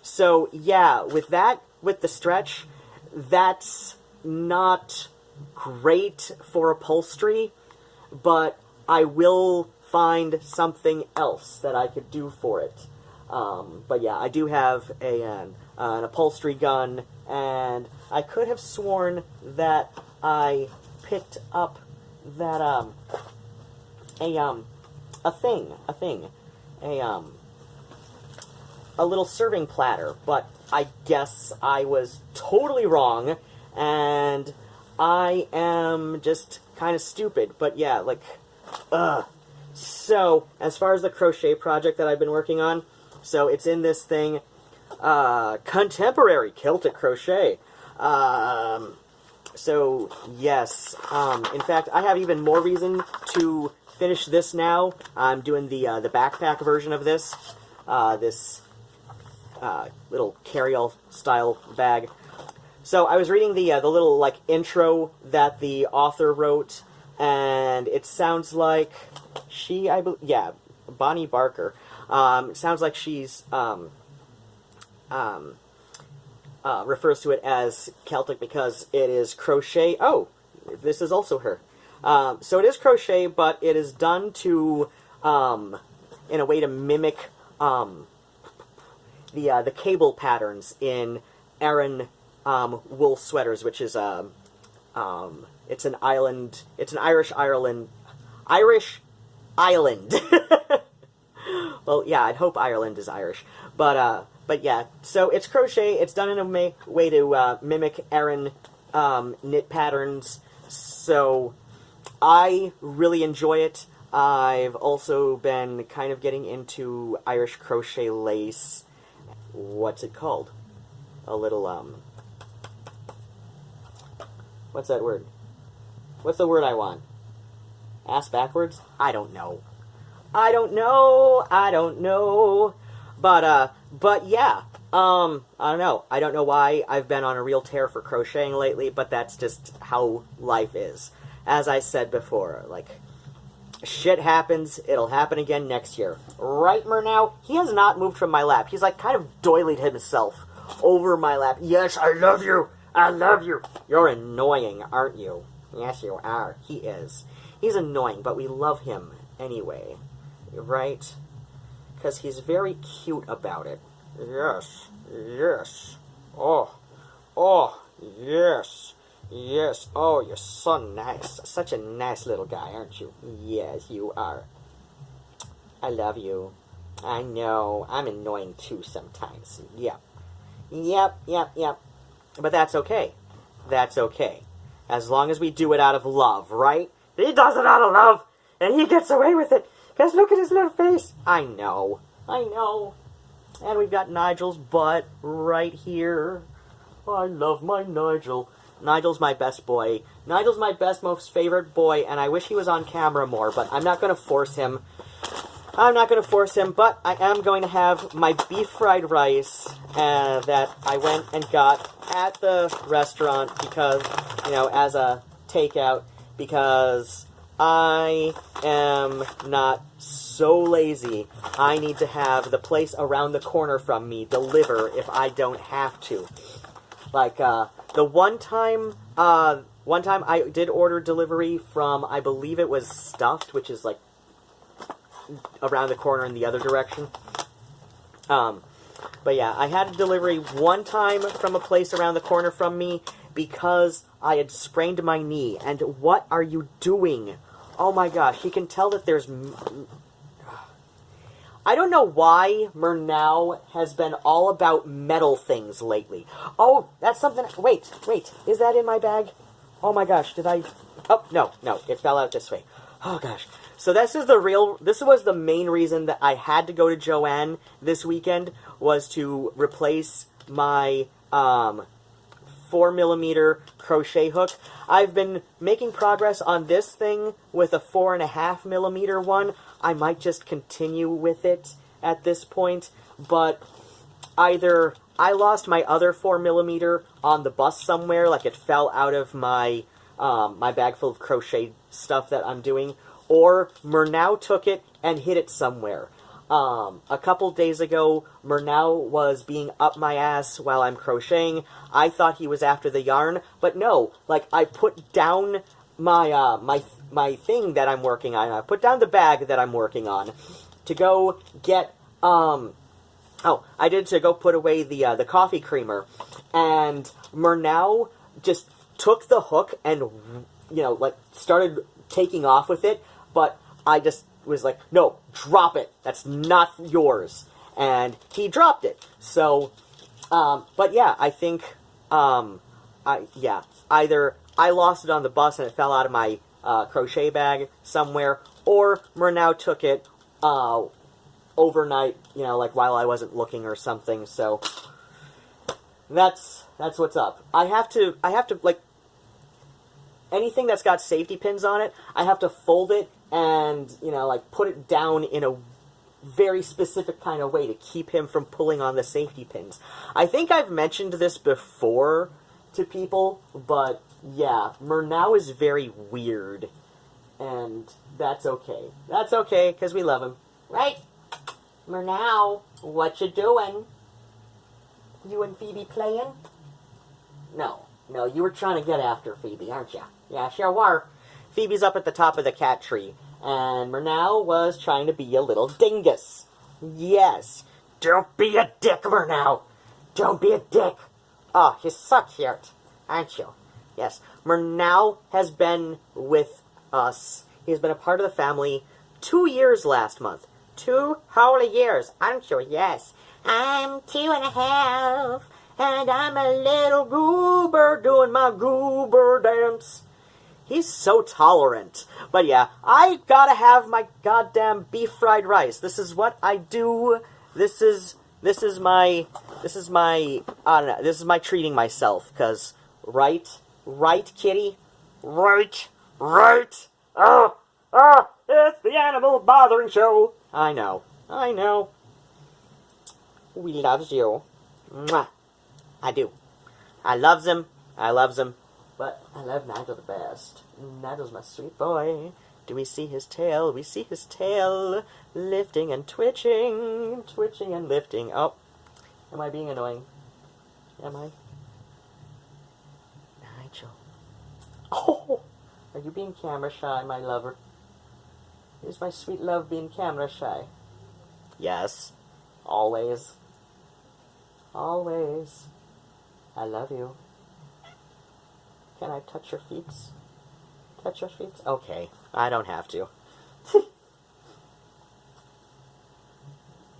So, yeah, with the stretch, that's not great for upholstery, but I will find something else that I could do for it. But yeah, I do have an upholstery gun, and I could have sworn that I picked up that, a little serving platter, but I guess I was totally wrong, and I am just kind of stupid. But yeah, like, So, as far as the crochet project that I've been working on, so it's in this thing, Contemporary Celtic Crochet. So, yes, in fact, I have even more reason to finish this now. I'm doing the backpack version of this, little carry-all style bag. So I was reading the little, like, intro that the author wrote, and it sounds like Bonnie Barker. It sounds like she's, refers to it as Celtic because it is crochet. Oh, this is also her. So it is crochet, but it is done to, in a way to mimic, the cable patterns in Aran, wool sweaters, which is, it's an Irish island. Well, yeah, I'd hope Ireland is Irish. But yeah, so it's crochet. It's done in a way to mimic Aran knit patterns. So I really enjoy it. I've also been kind of getting into Irish crochet lace. What's it called? A little, what's that word? What's the word I want? Ass backwards? I don't know. But yeah, I don't know. I don't know why I've been on a real tear for crocheting lately, but that's just how life is. As I said before, like, shit happens, it'll happen again next year. Right, Murnau? He has not moved from my lap. He's, like, kind of doilied himself over my lap. Yes, I love you! I love you! You're annoying, aren't you? Yes, you are. He is. He's annoying, but we love him anyway. Right? Because he's very cute about it. Yes. Oh, yes. Yes. Oh, you're so nice. Such a nice little guy, aren't you? Yes, you are. I love you. I know. I'm annoying too sometimes. Yep. But that's okay. That's okay. As long as we do it out of love, right? He does it out of love, and he gets away with it. Because look at his little face. I know. And we've got Nigel's butt right here. I love my Nigel. Nigel's my best boy. Nigel's my best, most favorite boy, and I wish he was on camera more, but I'm not going to force him. But I am going to have my beef fried rice that I went and got at the restaurant because, as a takeout, because I am not so lazy. I need to have the place around the corner from me deliver if I don't have to. Like, the one time I did order delivery from, I believe it was Stuffed, which is, like, around the corner in the other direction. But yeah, I had a delivery one time from a place around the corner from me because I had sprained my knee. And what are you doing? Oh my gosh, you can tell that there's... I don't know why Murnau has been all about metal things lately. Oh, that's something... Wait, is that in my bag? Oh my gosh, did I... Oh, no, it fell out this way. Oh gosh. So this was the main reason that I had to go to Joann this weekend, was to replace my 4mm crochet hook. I've been making progress on this thing with a 4.5mm one. I might just continue with it at this point, but either I lost my other 4mm on the bus somewhere, like it fell out of my my bag full of crochet stuff that I'm doing, or Murnau took it and hid it somewhere. A couple days ago, Murnau was being up my ass while I'm crocheting. I thought he was after the yarn, but no. Like, I put down my my thing that I'm working on. I put down the bag that I'm working on to go get I did to go put away the coffee creamer, and Murnau just took the hook and like started taking off with it, but I just was like, no, drop it. That's not yours. And he dropped it. So, but yeah, I think, either I lost it on the bus and it fell out of my crochet bag somewhere, or Murnau took it overnight, like while I wasn't looking or something. So that's what's up. I have to like, anything that's got safety pins on it, I have to fold it and, like, put it down in a very specific kind of way to keep him from pulling on the safety pins. I think I've mentioned this before to people, but yeah, Murnau is very weird, and that's okay. That's okay, because we love him. Right? Murnau, what you doing? You and Phoebe playing? No, you were trying to get after Phoebe, aren't you? Yeah, sure were. Phoebe's up at the top of the cat tree, and Murnau was trying to be a little dingus. Yes. Don't be a dick, Murnau. Don't be a dick. Oh, you're so cute, aren't you? Yes. Murnau has been with us. He's been a part of the family 2 years last month. 2 whole years, aren't you? Yes. I'm 2.5, and I'm a little goober doing my goober dance. He's so tolerant. But yeah, I gotta have my goddamn beef fried rice. This is what I do. This is my I don't know, this is my treating myself, cause right, kitty? Right. It's the animal bothering show. I know. We loves you. Mwah. I do. I loves him. But I love Nigel the best. Nigel's my sweet boy. Do we see his tail? We see his tail lifting and twitching and lifting. Oh, am I being annoying? Am I? Nigel. Oh, are you being camera shy, my lover? Is my sweet love being camera shy? Yes. Always. Always. I love you. Can I touch your feet? Touch your feet? Okay, I don't have to.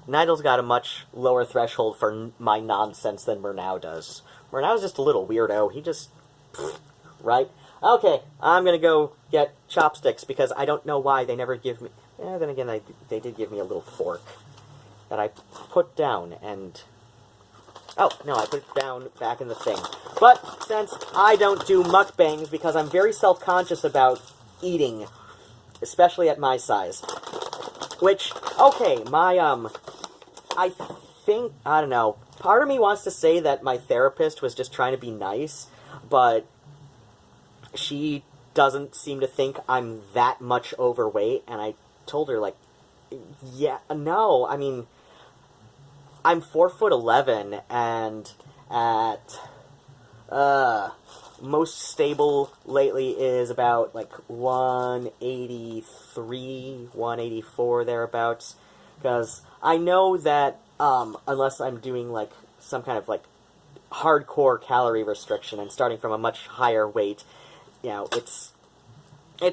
Nigel's got a much lower threshold for my nonsense than Murnau does. Murnau's just a little weirdo. He just... right? Okay, I'm gonna go get chopsticks, because I don't know why they never give me... then again, they did give me a little fork that I put down, and... oh, no, I put it down back in the thing. But since I don't do mukbangs, because I'm very self-conscious about eating, especially at my size, which, okay, my, I think, I don't know, part of me wants to say that my therapist was just trying to be nice, but she doesn't seem to think I'm that much overweight, and I told her, like, yeah, no, I mean... I'm 4'11", and at, most stable lately is about, like, 183, 184, thereabouts, because I know that, unless I'm doing, like, some kind of, like, hardcore calorie restriction and starting from a much higher weight, it's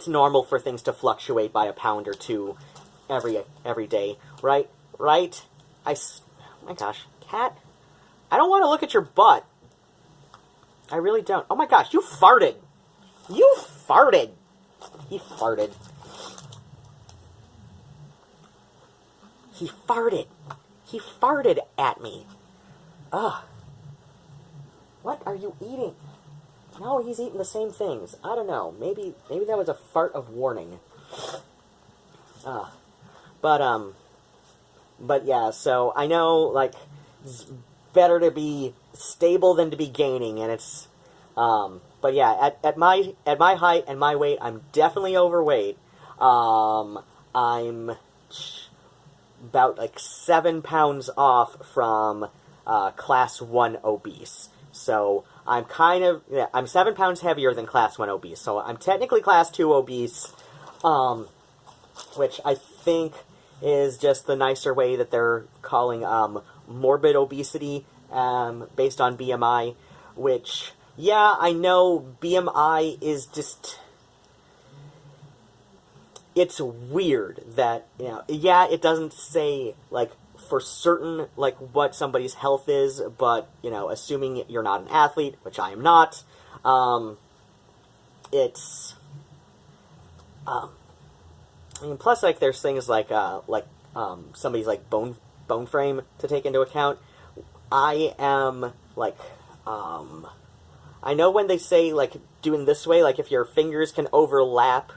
normal for things to fluctuate by a pound or two every day, right? right? Oh my gosh, cat. I don't want to look at your butt. I really don't. Oh my gosh, you farted. You farted. He farted. He farted. He farted at me. Ugh. What are you eating? No, he's eating the same things. I don't know. Maybe that was a fart of warning. But yeah, so I know, like, it's better to be stable than to be gaining, and it's, but yeah, at my height and my weight, I'm definitely overweight. I'm about, like, 7 pounds off from, class 1 obese. So, I'm I'm 7 pounds heavier than class 1 obese, so I'm technically class 2 obese, which I think is just the nicer way that they're calling, morbid obesity, based on BMI, which, yeah, I know BMI is just, it's weird that, you know, yeah, it doesn't say, like, for certain, like, what somebody's health is, but, you know, assuming you're not an athlete, which I am not, it's, I mean, plus, like, there's things like somebody's, like, bone frame to take into account. I am, like, I know when they say, like, doing this way, like, if your fingers can overlap,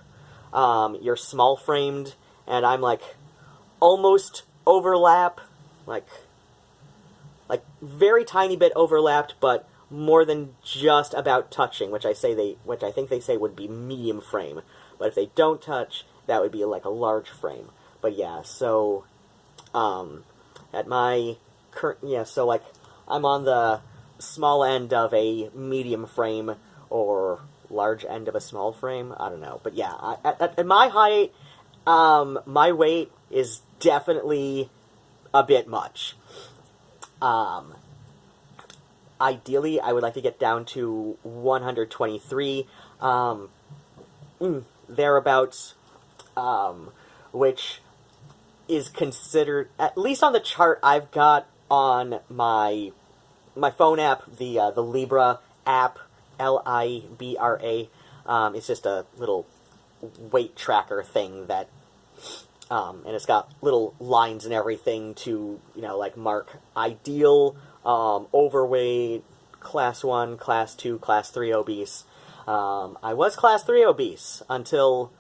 you're small-framed, and I'm, like, almost overlap, like, very tiny bit overlapped, but more than just about touching, which I think they say would be medium frame. But if they don't touch, that would be, like, a large frame. But yeah, so, at my current, yeah, so, like, I'm on the small end of a medium frame, or large end of a small frame, I don't know. But yeah, at my height, my weight is definitely a bit much. Ideally, I would like to get down to 123, thereabouts, which is considered, at least on the chart I've got on my phone app, the Libra app, Libra. It's just a little weight tracker thing that, and it's got little lines and everything to, you know, like, mark ideal, overweight, class 1, class 2, class 3 obese. I was class 3 obese until,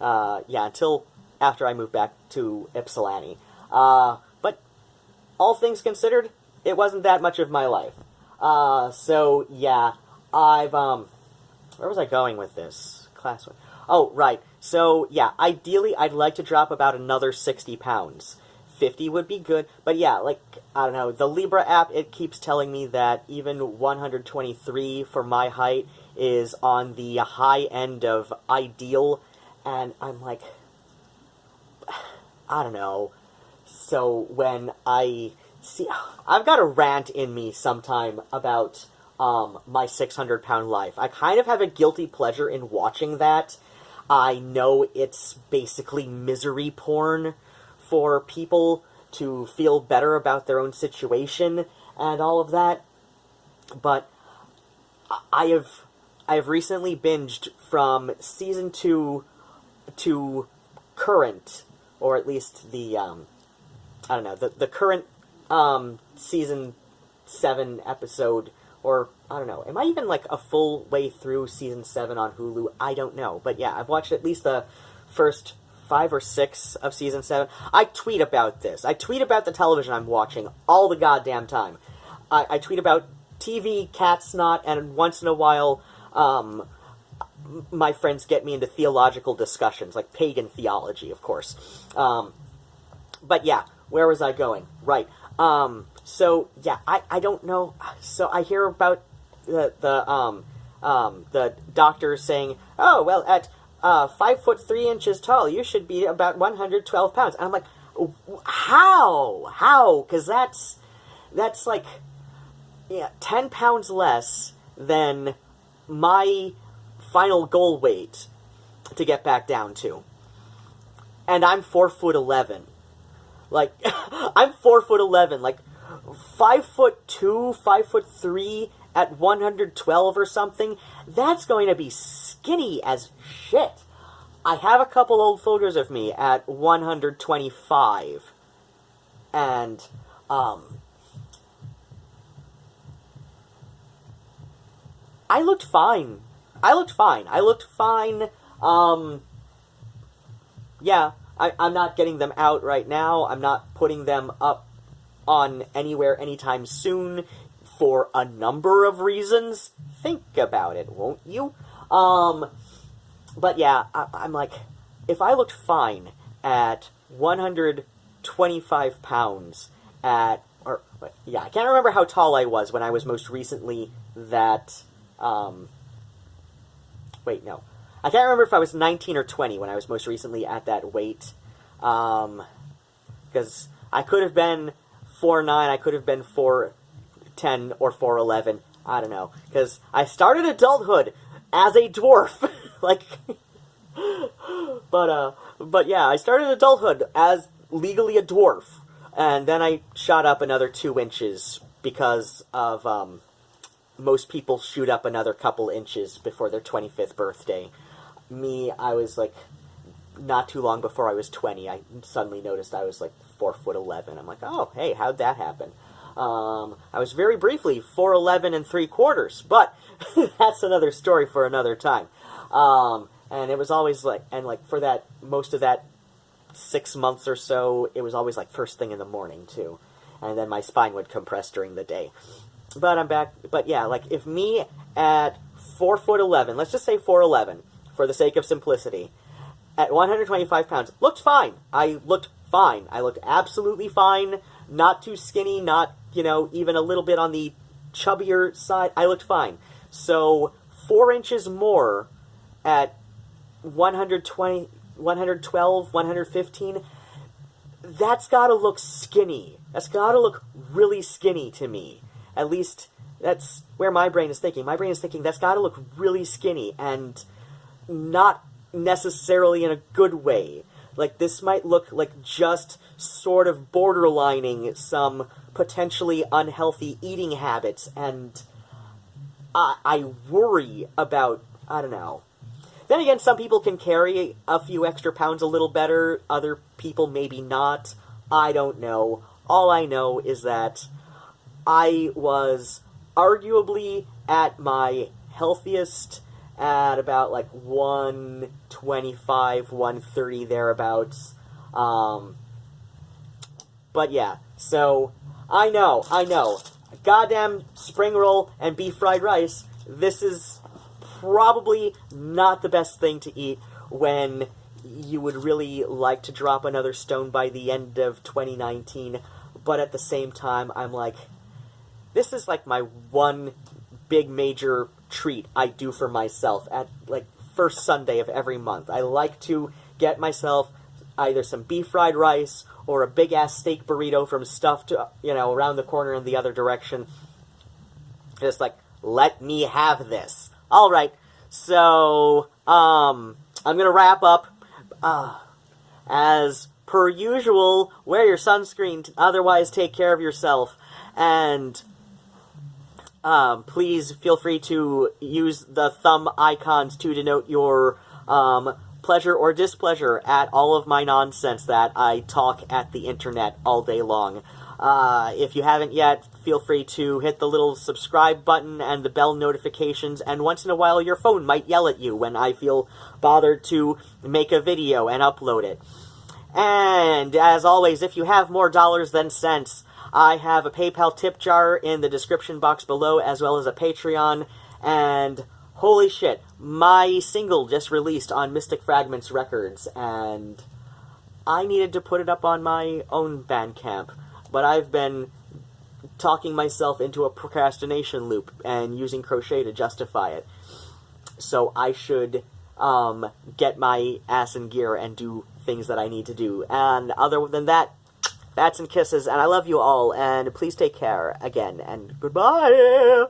until after I moved back to Ypsilanti. But all things considered, it wasn't that much of my life. So, yeah, I've, where was I going with this? Class 1. Oh, right. So, yeah, ideally, I'd like to drop about another 60 pounds. 50 would be good, but yeah, like, I don't know, the Libra app, it keeps telling me that even 123 for my height is on the high end of ideal, and I'm like, I don't know. So when I see, I've got a rant in me sometime about my 600-pound life. I kind of have a guilty pleasure in watching that. I know it's basically misery porn for people to feel better about their own situation and all of that, but I have recently binged from season 2 to current, or at least the I don't know, the current season 7 episode, or I don't know, am I even like a full way through season 7 on Hulu? I don't know, but yeah, I've watched at least the first 5 or 6 of season 7. I tweet about this. I tweet about the television I'm watching all the goddamn time. I tweet about TV, cat snot, and once in a while, my friends get me into theological discussions, like pagan theology, of course. But yeah, where was I going? Right. So yeah, I don't know. So I hear about the doctor saying, oh, well, at 5'3" tall, you should be about 112 pounds. And I'm like, how? Because that's like, yeah, 10 pounds less than my final goal weight to get back down to. and I'm 4'11". Like, I'm 4'11". Like, 5'2", 5'3" at 112 or something. That's going to be skinny as shit. I have a couple old photos of me at 125, and I looked fine. Yeah, I'm not getting them out right now. I'm not putting them up on anywhere anytime soon for a number of reasons. Think about it, won't you? But yeah, I'm like, if I looked fine at 125 pounds I can't remember how tall I was when I was most recently that, wait, no. I can't remember if I was 19 or 20 when I was most recently at that weight, because I could have been 4'9", I could have been 4'10", or 4'11", I don't know, because I started adulthood as a dwarf, like, but yeah, I started adulthood as legally a dwarf, and then I shot up another 2 inches, because of, most people shoot up another couple inches before their 25th birthday. Me, I was, like, not too long before I was 20, I suddenly noticed I was, like, 4'11". I'm like, oh, hey, how'd that happen? I was very briefly 4'11 3/4, but that's another story for another time. And it was always, like, and, like, for that, most of that 6 months or so, it was always, like, first thing in the morning, too. And then my spine would compress during the day. But I'm back, but yeah, like, if me at 4'11", let's just say 4'11", for the sake of simplicity, at 125 pounds, looked fine. I looked fine. I looked absolutely fine. Not too skinny, not, you know, even a little bit on the chubbier side. I looked fine. So, 4 inches more at 120, 112, 115, that's gotta look skinny. That's gotta look really skinny to me. At least, that's where my brain is thinking. My brain is thinking that's gotta look really skinny, and not necessarily in a good way. Like, this might look like just sort of borderlining some potentially unhealthy eating habits, and I worry about, I don't know. Then again, some people can carry a few extra pounds a little better, other people maybe not. I don't know. All I know is that I was arguably at my healthiest at about, like, 125, 130, thereabouts. But yeah, so, I know. Goddamn spring roll and beef fried rice, this is probably not the best thing to eat when you would really like to drop another stone by the end of 2019, but at the same time, I'm like, this is like my one big major treat I do for myself at, like, first Sunday of every month. I like to get myself either some beef fried rice or a big-ass steak burrito from Stuffed, you know, around the corner in the other direction. Just like, let me have this. Alright, so, I'm gonna wrap up. As per usual, wear your sunscreen, otherwise take care of yourself. And please feel free to use the thumb icons to denote your pleasure or displeasure at all of my nonsense that I talk at the internet all day long. If you haven't yet, feel free to hit the little subscribe button and the bell notifications, and once in a while your phone might yell at you when I feel bothered to make a video and upload it. And, as always, if you have more dollars than cents, I have a PayPal tip jar in the description box below, as well as a Patreon, and holy shit, my single just released on Mystic Fragments Records, and I needed to put it up on my own Bandcamp, but I've been talking myself into a procrastination loop and using crochet to justify it. So I should get my ass in gear and do things that I need to do. And other than that, bats and kisses, and I love you all, and please take care again, and goodbye!